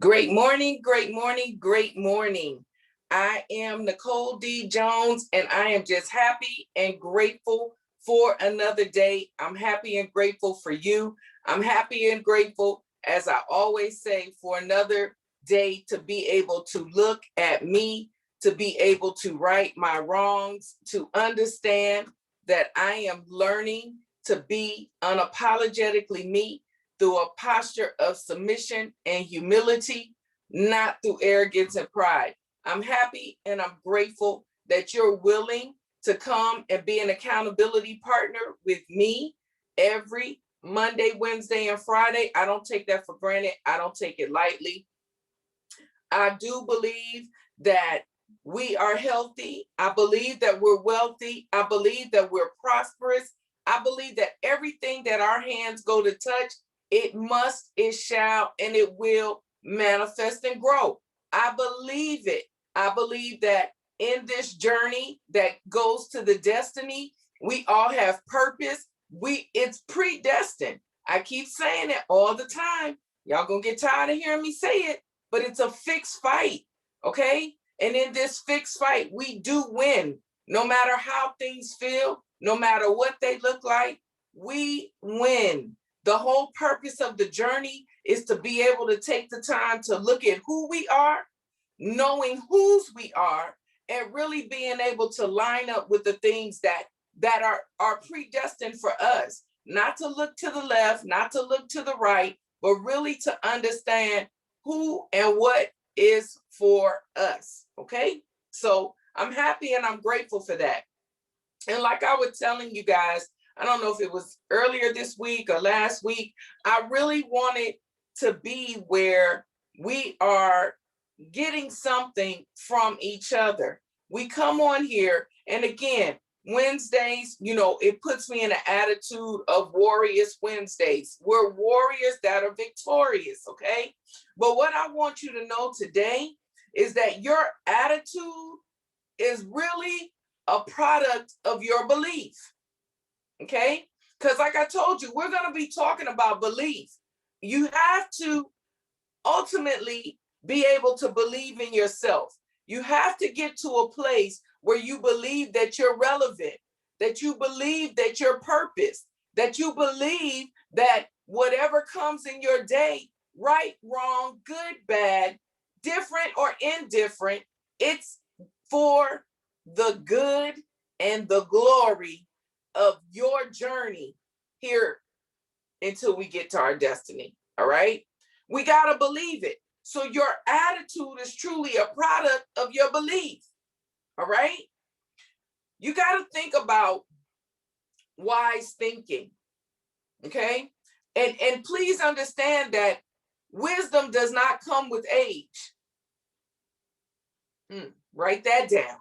Great morning, great morning, great morning. I am Nicole D. Jones, and I am just happy and grateful for another day. I'm happy and grateful for you. I'm happy and grateful, as I always say, for another day to be able to look at me, to be able to right my wrongs, to understand that I am learning to be unapologetically me through a posture of submission and humility, not through arrogance and pride. I'm happy and I'm grateful that you're willing to come and be an accountability partner with me every Monday, Wednesday, and Friday. I don't take that for granted. I don't take it lightly. I do believe that we are healthy. I believe that we're wealthy. I believe that we're prosperous. I believe that everything that our hands go to touch, it must, it shall, and it will manifest and grow. I believe it. I believe that in this journey that goes to the destiny, we all have purpose. It's predestined. I keep saying it all the time. Y'all gonna get tired of hearing me say it, but it's a fixed fight, okay? And in this fixed fight, we do win. No matter how things feel, no matter what they look like, we win. The whole purpose of the journey is to be able to take the time to look at who we are, knowing whose we are, and really being able to line up with the things that are predestined for us. Not to look to the left, not to look to the right, but really to understand who and what is for us, okay? So I'm happy and I'm grateful for that. And like I was telling you guys, I don't know if it was earlier this week or last week, I really wanted to be where we are getting something from each other. We come on here, and again, Wednesdays, it puts me in an attitude of Warriors Wednesdays. We're warriors that are victorious, okay? But what I want you to know today is that your attitude is really a product of your belief, okay? Because like I told you, we're going to be talking about belief. You have to ultimately be able to believe in yourself. You have to get to a place where you believe that you're relevant, that you believe that you're purpose, that you believe that whatever comes in your day, right, wrong, good, bad, different or indifferent, it's for the good and the glory of your journey here until we get to our destiny. All right. We got to believe it. So your attitude is truly a product of your belief. All right. You got to think about wise thinking. Okay. And please understand that wisdom does not come with age. Write that down.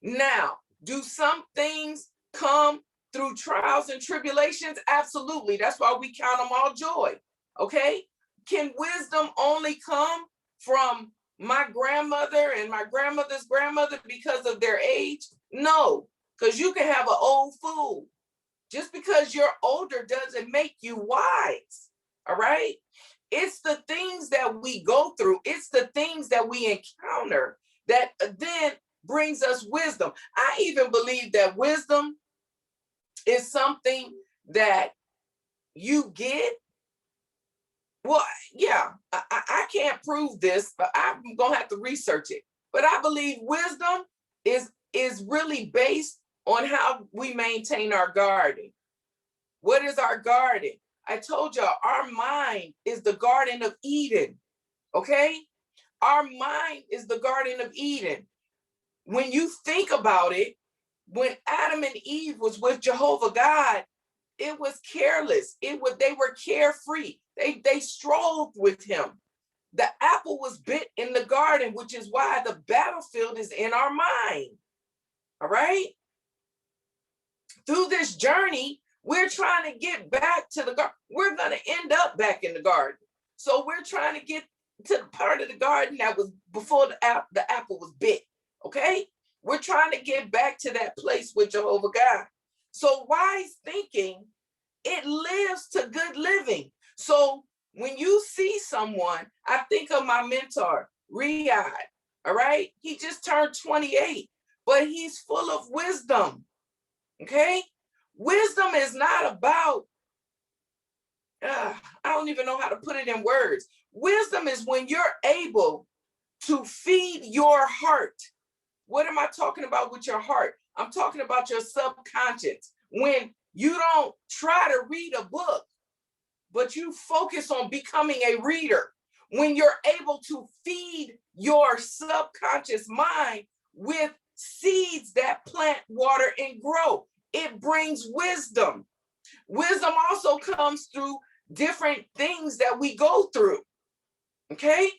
Now, do some things come through trials and tribulations? Absolutely. That's why we count them all joy. Okay. Can wisdom only come from my grandmother and my grandmother's grandmother because of their age? No, because you can have an old fool. Just because you're older doesn't make you wise. All right. It's the things that we go through. It's the things that we encounter that then brings us wisdom. I even believe that wisdom is something that you get. Well, yeah, I can't prove this, but I'm gonna have to research it. But I believe wisdom is really based on how we maintain our garden. What is our garden? I told y'all our mind is the Garden of Eden. Okay, our mind is the Garden of Eden. When you think about it, when Adam and Eve was with Jehovah God, it was careless. They were carefree. They strolled with him. The apple was bit in the garden, which is why the battlefield is in our mind. All right. Through this journey, we're trying to get back to the garden. We're going to end up back in the garden. So we're trying to get to the part of the garden that was before the apple was bit. Okay. We're trying to get back to that place with Jehovah God. So wise thinking, it lives to good living. So When you see someone, I think of my mentor, Riyadh, all right? He just turned 28, but he's full of wisdom, okay? Wisdom is not about, I don't even know how to put it in words. Wisdom is when you're able to feed your heart. What am I talking about with your heart? I'm talking about your subconscious. When you don't try to read a book, but you focus on becoming a reader. When you're able to feed your subconscious mind with seeds that plant, water, and grow, it brings wisdom. Wisdom also comes through different things that we go through, okay?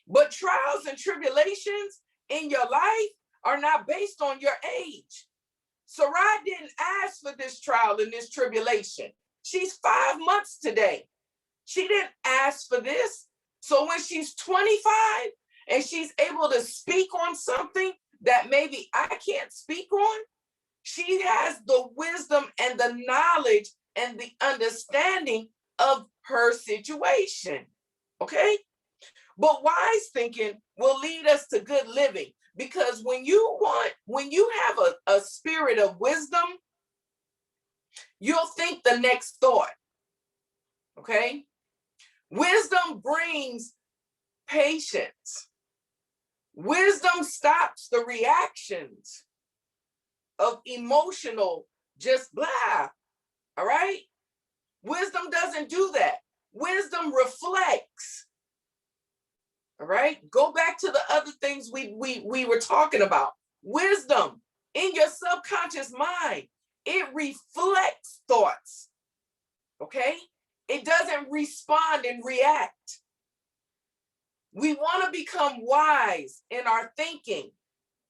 But trials and tribulations in your life are not based on your age. Sarai didn't ask for this trial and this tribulation. She's 5 months today. She didn't ask for this. So when she's 25 and she's able to speak on something that maybe I can't speak on, she has the wisdom and the knowledge and the understanding of her situation, okay? But wise thinking will lead us to good living, because when you have a spirit of wisdom, you'll think the next thought, okay? Wisdom brings patience. Wisdom stops the reactions of emotional just blah, all right? Wisdom doesn't do that. Wisdom reflects, all right? Go back to the other things we were talking about. Wisdom in your subconscious mind, it reflects thoughts, okay? It doesn't respond and react. We want to become wise in our thinking.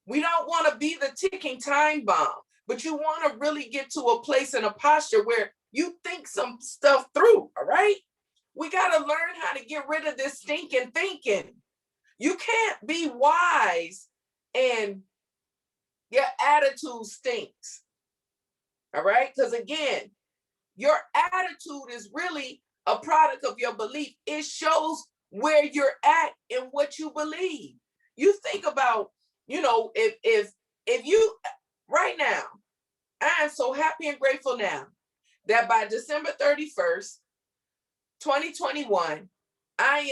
We don't want to be the ticking time bomb, but you want to really get to a place and a posture where you think some stuff through, all right? We got to learn how to get rid of this stinking thinking. You can't be wise and your attitude stinks, all right? Because again, your attitude is really a product of your belief. It shows where you're at and what you believe. You think about, if you, right now, I am so happy and grateful now that by December 31st, 2021, I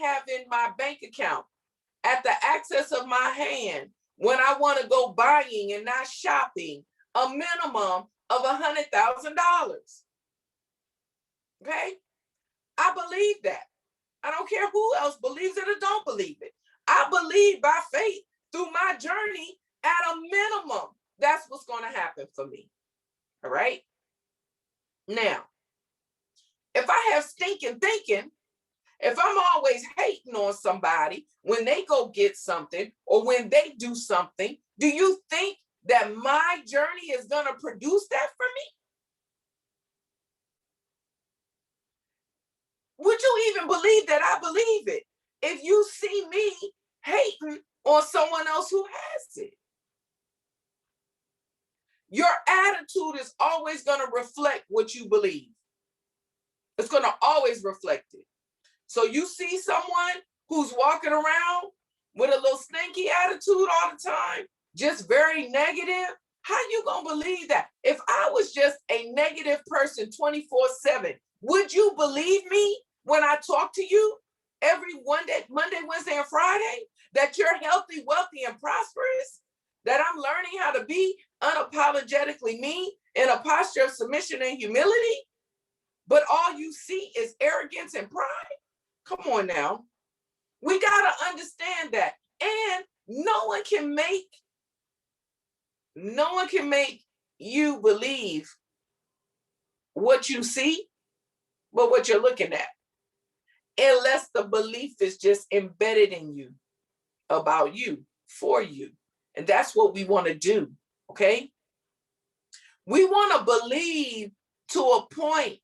have in my bank account at the access of my hand when I want to go buying and not shopping, a minimum of $100,000. Okay? I believe that. I don't care who else believes it or don't believe it. I believe by faith through my journey, at a minimum, that's what's going to happen for me. All right? Now, if I have stinking thinking, if I'm always hating on somebody when they go get something or when they do something, do you think that my journey is going to produce that for me? Would you even believe that I believe it if you see me hating on someone else who has it? Your attitude is always going to reflect what you believe. It's going to always reflect it. So you see someone who's walking around with a little stinky attitude all the time, just very negative, how you going to believe that? If I was just a negative person 24/7, would you believe me when I talk to you every Monday, Wednesday, and Friday, that you're healthy, wealthy, and prosperous? That I'm learning how to be unapologetically me in a posture of submission and humility, but all you see is arrogance and pride? Come on now. We got to understand that. And no one can make you believe what you see, but what you're looking at, unless the belief is just embedded in you, about you, for you. And that's what we want to do, okay? We want to believe to a point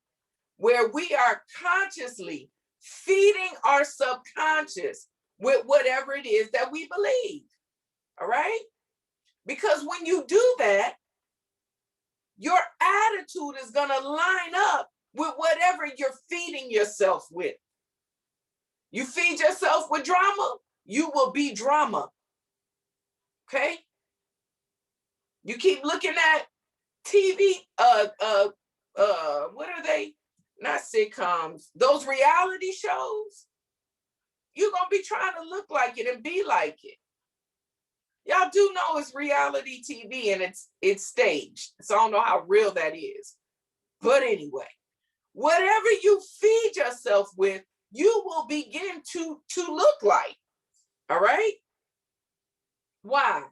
where we are consciously feeding our subconscious with whatever it is that we believe, all right? Because when you do that, your attitude is going to line up with whatever you're feeding yourself with. You feed yourself with drama, you will be drama. Okay? You keep looking at TV, what are they? Not sitcoms, those reality shows. You're gonna be trying to look like it and be like it. Y'all do know it's reality TV and it's staged. So I don't know how real that is. But anyway, whatever you feed yourself with, you will begin to look like. All right? Why?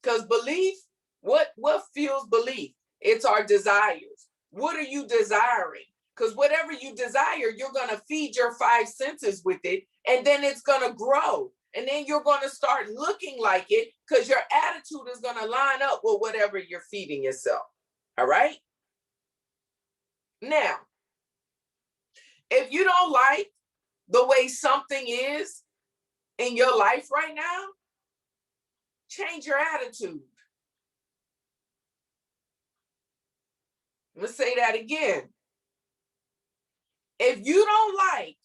Because belief, what fuels belief? It's our desires. What are you desiring? Because whatever you desire, you're going to feed your five senses with it, and then it's going to grow. And then you're going to start looking like it because your attitude is going to line up with whatever you're feeding yourself. All right? Now, if you don't like the way something is in your life right now, change your attitude. Let's say that again. If you don't like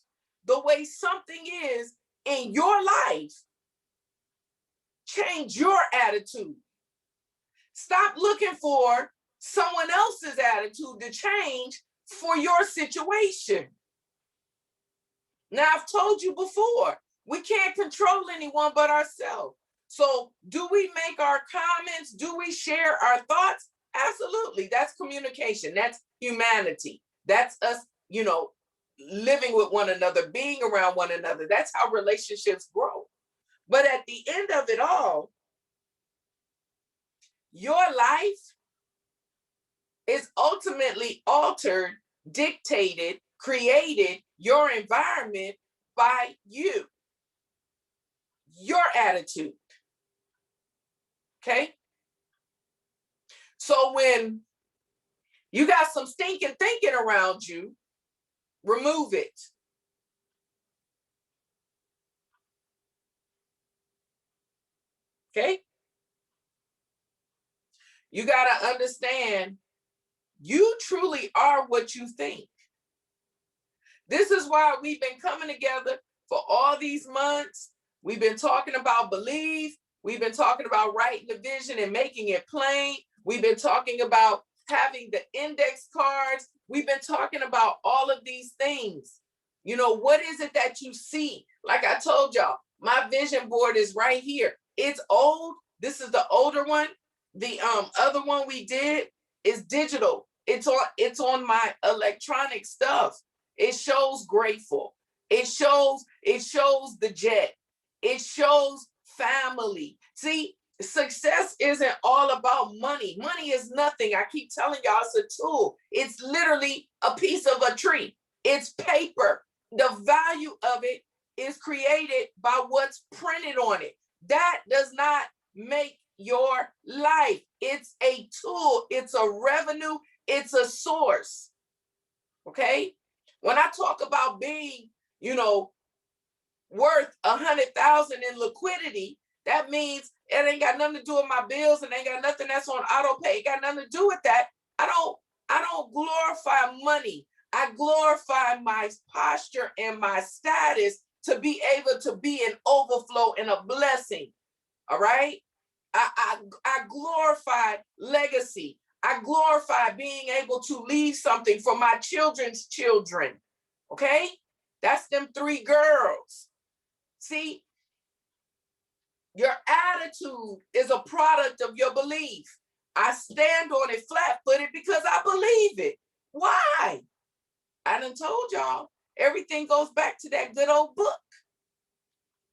the way something is in your life, change your attitude. Stop looking for someone else's attitude to change for your situation. Now, I've told you before, we can't control anyone but ourselves. So do we make our comments? Do we share our thoughts? Absolutely. That's communication. That's humanity. That's us, living with one another, being around one another. That's how relationships grow. But at the end of it all, your life is ultimately altered, dictated, created, your environment by you, your attitude. Okay? So when you got some stinking thinking around you, remove it. Okay? You got to understand, you truly are what you think. This is why we've been coming together for all these months. We've been talking about belief. We've been talking about writing the vision and making it plain. We've been talking about having the index cards. We've been talking about all of these things. What is it that you see? Like I told y'all, my vision board is right here. It's old. This is the older one. The other one we did is digital. It's on my electronic stuff. It shows grateful. It shows the jet. It shows family. See, success isn't all about money. Money is nothing. I keep telling y'all it's a tool. It's literally a piece of a tree. It's paper. The value of it is created by what's printed on it. That does not make your life. It's a tool. It's a revenue. It's a source. Okay? When I talk about being, worth 100,000 in liquidity, that means it ain't got nothing to do with my bills and ain't got nothing that's on auto pay. It got nothing to do with that. I don't glorify money. I glorify my posture and my status to be able to be an overflow and a blessing. All right? I glorify legacy. I glorify being able to leave something for my children's children. Okay? That's them 3 girls. See, your attitude is a product of your belief. I stand on it flat-footed because I believe it. Why? I done told y'all, everything goes back to that good old book.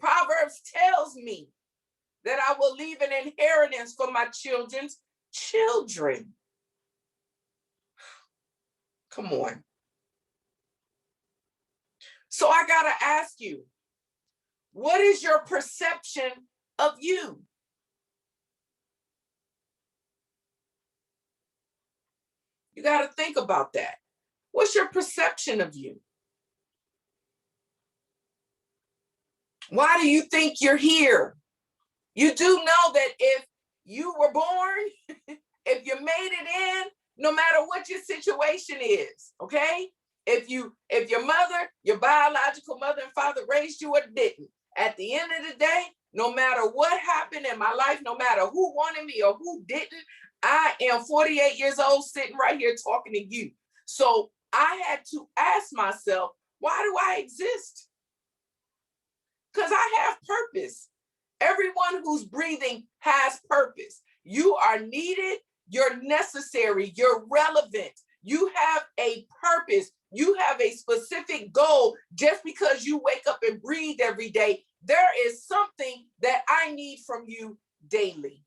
Proverbs tells me that I will leave an inheritance for my children's children. Come on. So I got to ask you, what is your perception of you? You got to think about that. What's your perception of you? Why do you think you're here? You do know that if you were born, if you made it in, no matter what your situation is, okay? If your mother, your biological mother and father raised you or didn't, at the end of the day, no matter what happened in my life, no matter who wanted me or who didn't, I am 48 years old sitting right here talking to you. So I had to ask myself, why do I exist? Because I have purpose. Everyone who's breathing has purpose. You are needed, you're necessary, you're relevant. You have a purpose. You have a specific goal. Just because you wake up and breathe every day, there is something that I need from you daily.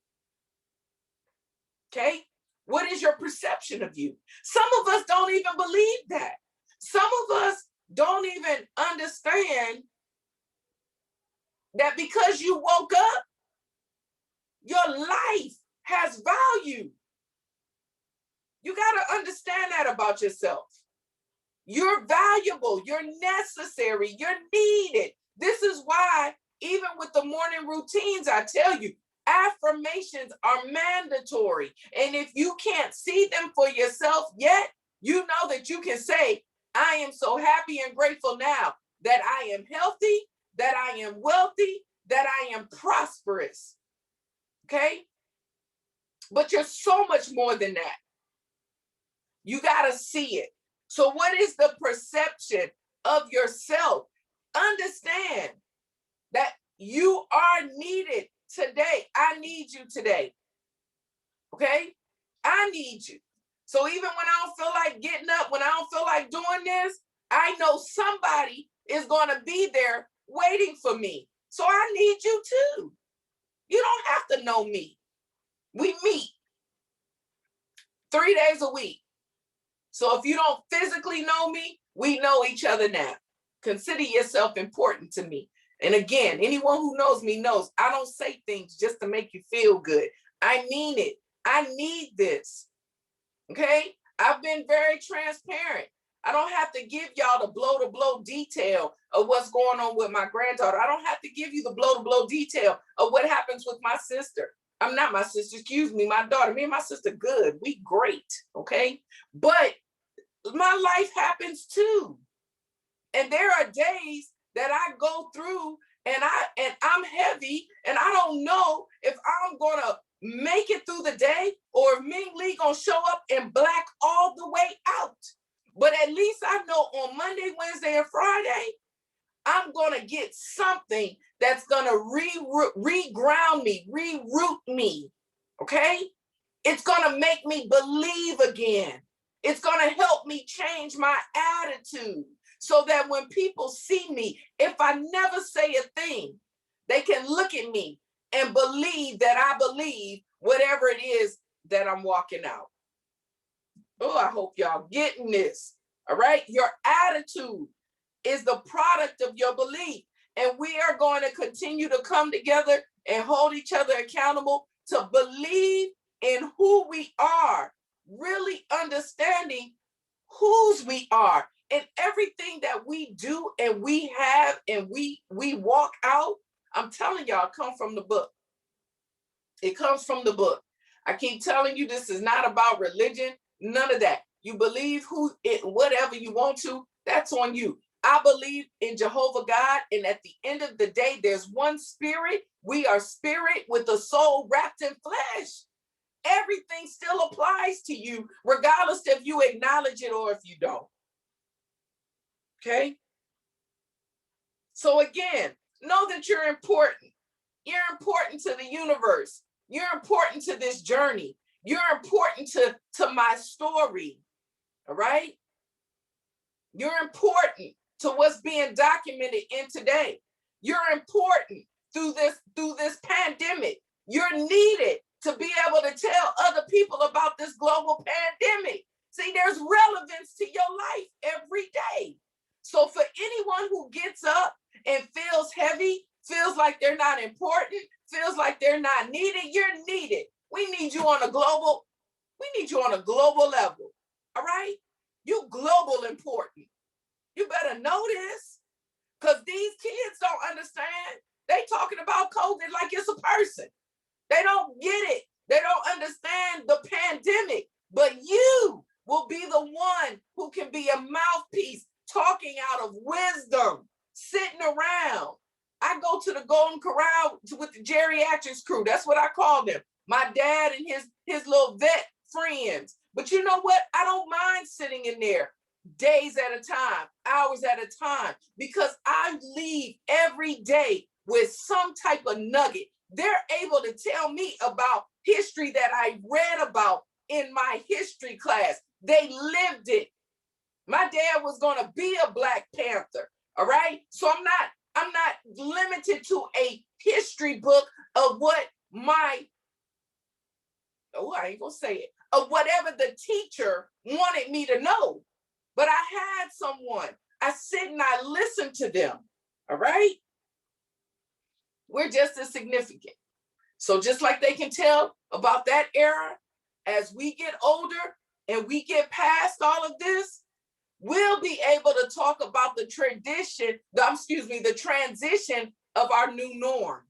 Okay? What is your perception of you? Some of us don't even believe that. Some of us don't even understand that because you woke up, your life has value. You got to understand that about yourself. You're valuable, you're necessary, you're needed. This is why, even with the morning routines, I tell you, affirmations are mandatory. And if you can't see them for yourself yet, you know that you can say, I am so happy and grateful now that I am healthy, that I am wealthy, that I am prosperous. Okay? But you're so much more than that. You got to see it. So what is the perception of yourself? Understand that you are needed today. I need you today. Okay? I need you. So even when I don't feel like getting up, when I don't feel like doing this, I know somebody is going to be there waiting for me. So I need you too. You don't have to know me. We meet 3 days a week. So if you don't physically know me, we know each other now. Consider yourself important to me. And again, anyone who knows me knows I don't say things just to make you feel good. I mean it. I need this. Okay? I've been very transparent. I don't have to give y'all the blow-to-blow detail of what's going on with my granddaughter. I don't have to give you the blow-to-blow detail of what happens with my sister. I'm not my sister, excuse me, my daughter. Me and my sister, good. We great, okay? But my life happens too. And there are days that I go through and I'm heavy and I don't know if I'm gonna make it through the day or if Ming Lee gonna show up in black all the way out. But at least I know on Monday, Wednesday, and Friday, I'm gonna get something that's gonna reground me, reroot me, okay? It's gonna make me believe again. It's gonna help me change my attitude so that when people see me, if I never say a thing, they can look at me and believe that I believe whatever it is that I'm walking out. Oh, I hope y'all getting this, all right? Your attitude is the product of your belief. And we are going to continue to come together and hold each other accountable to believe in who we are, really understanding whose we are. And everything that we do and we have and we walk out, I'm telling y'all, come from the book. It comes from the book. I keep telling you, this is not about religion, none of that. You believe whatever you want to, that's on you. I believe in Jehovah God, and at the end of the day, there's one spirit. We are spirit with a soul wrapped in flesh. Everything still applies to you, regardless if you acknowledge it or if you don't. Okay? So again, know that you're important. You're important to the universe. You're important to this journey. You're important to my story. All right? You're important to what's being documented in today. You're important through this pandemic. You're needed to be able to tell other people about this global pandemic. See, there's relevance to your life every day. So for anyone who gets up and feels heavy, feels like they're not important, feels like they're not needed, you're needed. We need you on a global level. All right? You global important. You better know this, because these kids don't understand. They talking about COVID like it's a person. They don't get it. They don't understand the pandemic. but you will be the one who can be a mouthpiece talking out of wisdom, sitting around. I go to the Golden Corral with the geriatrics crew. That's what I call them. My dad and his little vet friends. But you know what? I don't mind sitting in there days at a time, hours at a time, because I leave every day with some type of nugget. They're able to tell me about history that I read about in my history class. They lived it. My dad was going to be a Black Panther. All right. So I'm not limited to a history book of what I ain't gonna say it, of whatever the teacher wanted me to know. But I had someone, I sit and I listen to them. All right. We're just as significant. So just like they can tell about that era, as we get older and we get past all of this, we'll be able to talk about the transition of our new norm.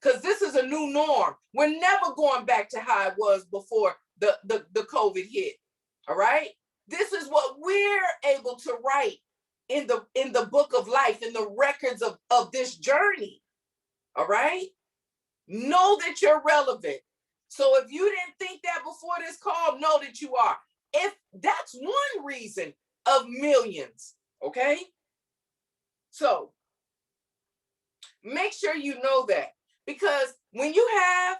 Because this is a new norm. We're never going back to how it was before the COVID hit. All right. This is what we're able to write in the book of life, in the records of this journey. All right. Know that you're relevant. So if you didn't think that before this call, know that you are. If that's one reason of millions, okay? So make sure you know that, because when you have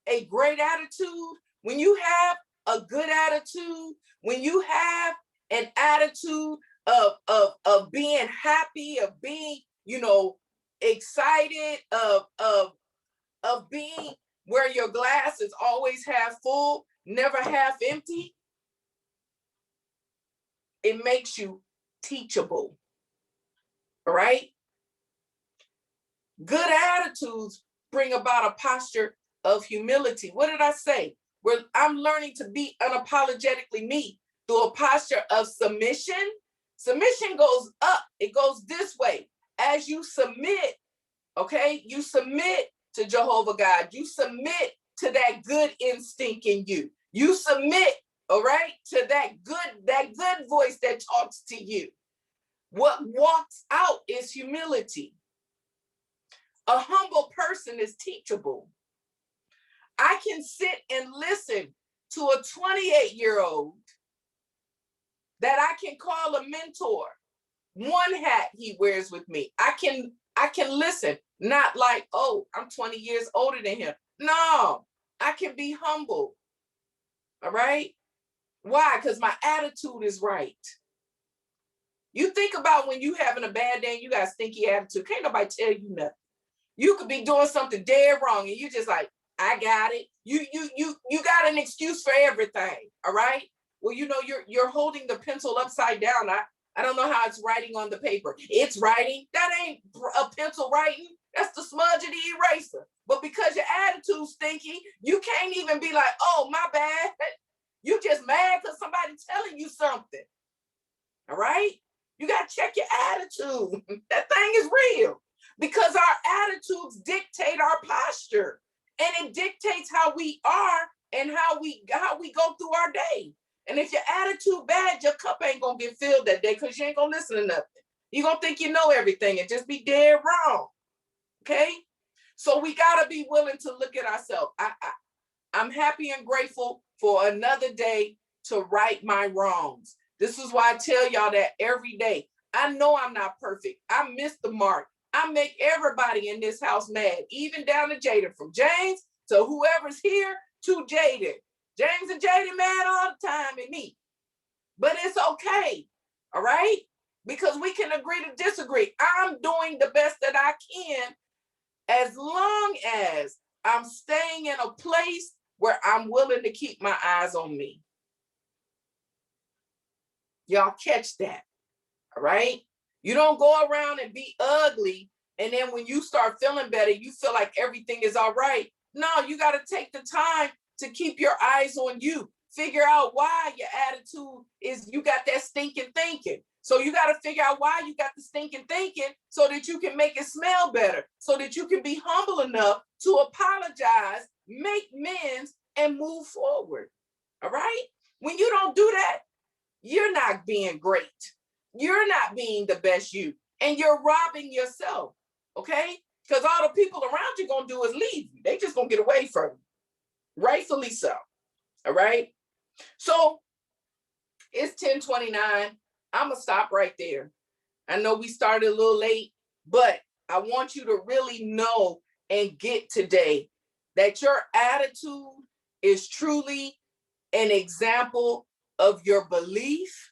a great attitude, when you have a good attitude, when you have an attitude of being happy, of being, excited, of being where your glass is always half full, never half empty, it makes you teachable. All right? Good attitudes bring about a posture of humility. What did I say? I'm learning to be unapologetically me through a posture of submission. Submission goes up. It goes this way. As you submit, okay, you submit to Jehovah God. You submit to that good instinct in you. You submit, all right, to that good voice that talks to you. What walks out is humility. A humble person is teachable. I can sit and listen to a 28-year-old that I can call a mentor. One hat he wears with me. I can listen, not like, oh, I'm 20 years older than him. No, I can be humble. All right? Why? Because my attitude is right. You think about when you having a bad day and you got a stinky attitude. Can't nobody tell you nothing. You could be doing something dead wrong and you just like, I got it. You got an excuse for everything. All right? Well, you're holding the pencil upside down. I don't know how it's writing on the paper. It's writing. That ain't a pencil writing. That's the smudge of the eraser. But because your attitude's stinky, you can't even be like, oh, my bad. You just mad because somebody's telling you something. All right? You got to check your attitude. That thing is real. Because our attitudes dictate our posture. And it dictates how we are and how we go through our day. And if your attitude bad, your cup ain't going to get filled that day because you ain't going to listen to nothing. You're going to think you know everything and just be dead wrong. Okay? So we got to be willing to look at ourselves. I'm happy and grateful for another day to right my wrongs. This is why I tell y'all that every day. I know I'm not perfect. I missed the mark. I make everybody in this house mad, even down to Jaden, from James to whoever's here to Jaden. James and Jaden mad all the time at me. But it's okay, all right? Because we can agree to disagree. I'm doing the best that I can as long as I'm staying in a place where I'm willing to keep my eyes on me. Y'all catch that, all right? You don't go around and be ugly, and then when you start feeling better, you feel like everything is all right. No, you got to take the time to keep your eyes on you. Figure out why your attitude is, you got that stinking thinking. So you got to figure out why you got the stinking thinking so that you can make it smell better, so that you can be humble enough to apologize, make amends, and move forward. All right? When you don't do that, you're not being great. You're not being the best you, and you're robbing yourself, okay? Because all the people around you gonna do is leave you. They just gonna get away from you, rightfully so, all right? So it's 10:29. I'm gonna stop right there. I know we started a little late, but I want you to really know and get today that your attitude is truly an example of your belief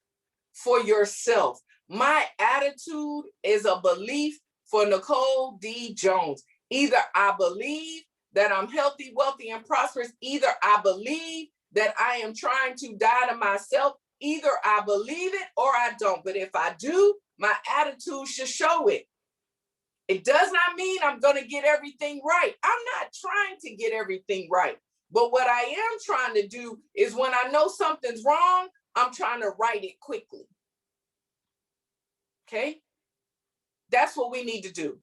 for yourself. My attitude is a belief for Nicole D. Jones. Either I believe that I'm healthy, wealthy, and prosperous. Either I believe that I am trying to die to myself. Either I believe it or I don't. But if I do, my attitude should show it. It does not mean I'm going to get everything right. I'm not trying to get everything right. But what I am trying to do is when I know something's wrong, I'm trying to right it quickly. Okay? That's what we need to do.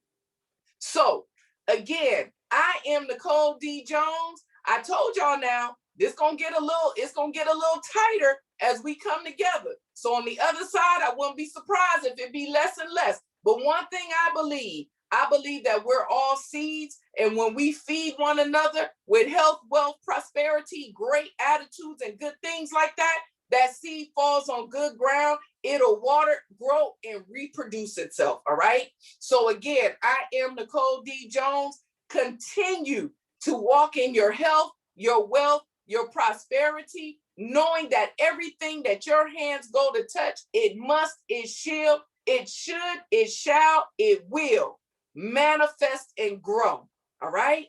So, again, I am Nicole D. Jones. I told y'all now, it's gonna get a little tighter as we come together. So on the other side, I wouldn't be surprised if it be less and less. But one thing I believe that we're all seeds, and when we feed one another with health, wealth, prosperity, great attitudes, and good things like that, that seed falls on good ground. It'll water, grow, and reproduce itself. All right. So again, I am Nicole D. Jones. Continue to walk in your health, your wealth, your prosperity, knowing that everything that your hands go to touch, it must, it shall, it should, it shall, it will manifest and grow. All right.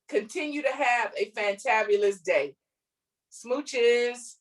Continue to have a fantabulous day. Smooches.